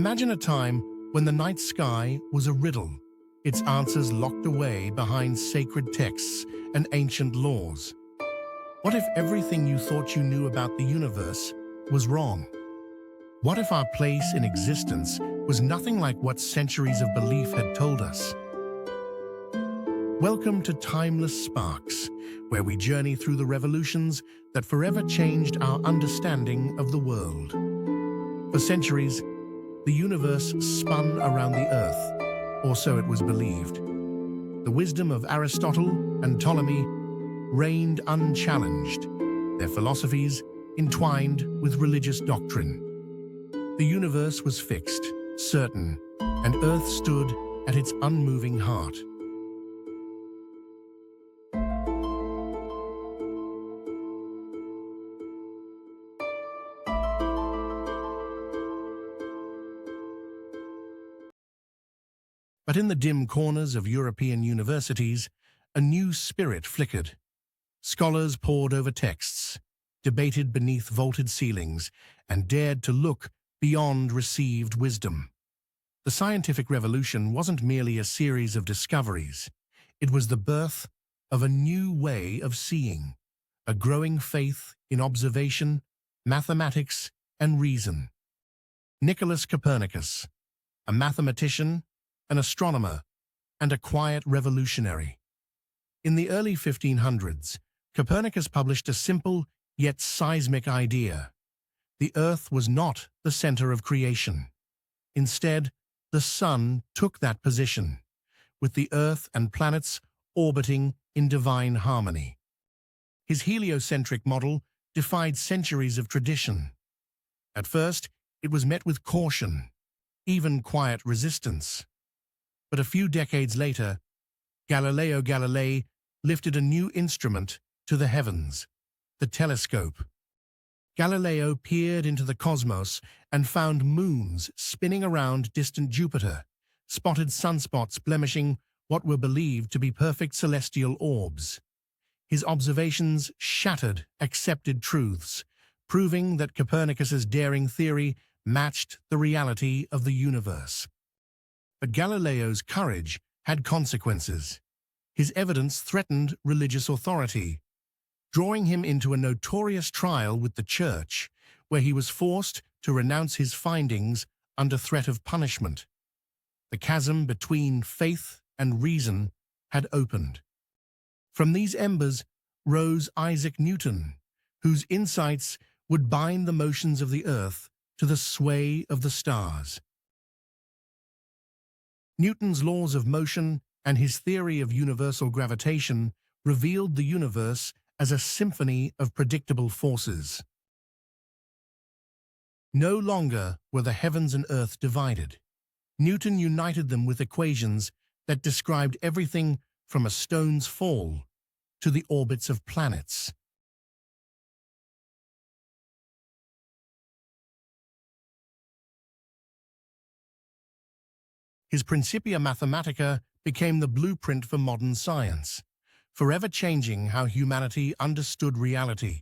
Imagine a time when the night sky was a riddle, its answers locked away behind sacred texts and ancient laws. What if everything you thought you knew about the universe was wrong? What if our place in existence was nothing like what centuries of belief had told us? Welcome to Timeless Sparks, where we journey through the revolutions that forever changed our understanding of the world. For centuries, the universe spun around the Earth, or so it was believed. The wisdom of Aristotle and Ptolemy reigned unchallenged, their philosophies entwined with religious doctrine. The universe was fixed, certain, and Earth stood at its unmoving heart. But in the dim corners of European universities, a new spirit flickered. Scholars pored over texts, debated beneath vaulted ceilings, and dared to look beyond received wisdom. The scientific revolution wasn't merely a series of discoveries. It was the birth of a new way of seeing, a growing faith in observation, mathematics, and reason. Nicholas Copernicus, a mathematician, an astronomer, and a quiet revolutionary. In the early 1500s, Copernicus published a simple yet seismic idea. The Earth was not the center of creation. Instead, the Sun took that position, with the Earth and planets orbiting in divine harmony. His heliocentric model defied centuries of tradition. At first, it was met with caution, even quiet resistance. But a few decades later, Galileo Galilei lifted a new instrument to the heavens, the telescope. Galileo peered into the cosmos and found moons spinning around distant Jupiter, spotted sunspots blemishing what were believed to be perfect celestial orbs. His observations shattered accepted truths, proving that Copernicus's daring theory matched the reality of the universe. But Galileo's courage had consequences. His evidence threatened religious authority, drawing him into a notorious trial with the Church, where he was forced to renounce his findings under threat of punishment. The chasm between faith and reason had opened. From these embers rose Isaac Newton, whose insights would bind the motions of the earth to the sway of the stars. Newton's laws of motion and his theory of universal gravitation revealed the universe as a symphony of predictable forces. No longer were the heavens and earth divided. Newton united them with equations that described everything from a stone's fall to the orbits of planets. His Principia Mathematica became the blueprint for modern science, forever changing how humanity understood reality.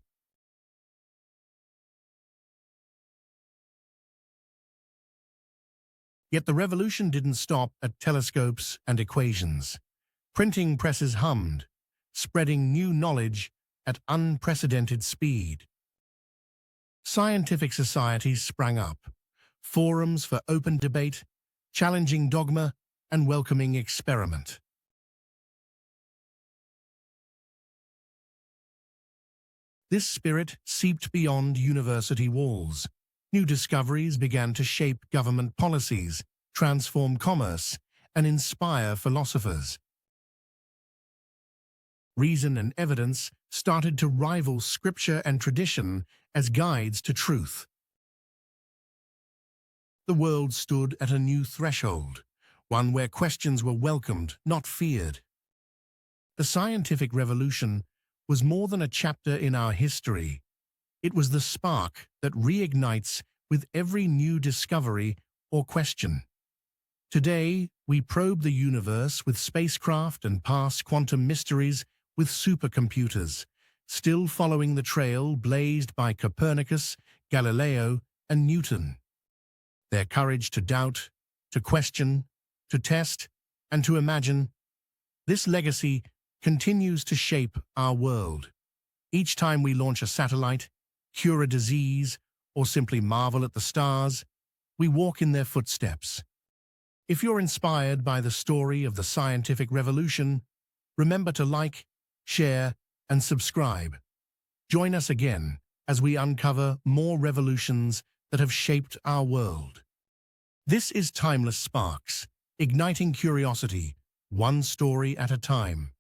Yet the revolution didn't stop at telescopes and equations. Printing presses hummed, spreading new knowledge at unprecedented speed. Scientific societies sprang up, forums for open debate, challenging dogma and welcoming experiment. This spirit seeped beyond university walls. New discoveries began to shape government policies, transform commerce, and inspire philosophers. Reason and evidence started to rival scripture and tradition as guides to truth. The world stood at a new threshold, one where questions were welcomed, not feared. The scientific revolution was more than a chapter in our history. It was the spark that reignites with every new discovery or question. Today, we probe the universe with spacecraft and pass quantum mysteries with supercomputers, still following the trail blazed by Copernicus, Galileo, and Newton. Their courage to doubt, to question, to test, and to imagine, this legacy continues to shape our world. Each time we launch a satellite, cure a disease, or simply marvel at the stars, we walk in their footsteps. If you're inspired by the story of the scientific revolution, remember to like, share, and subscribe. Join us again as we uncover more revolutions that have shaped our world. This is Timeless Sparks, igniting curiosity, one story at a time.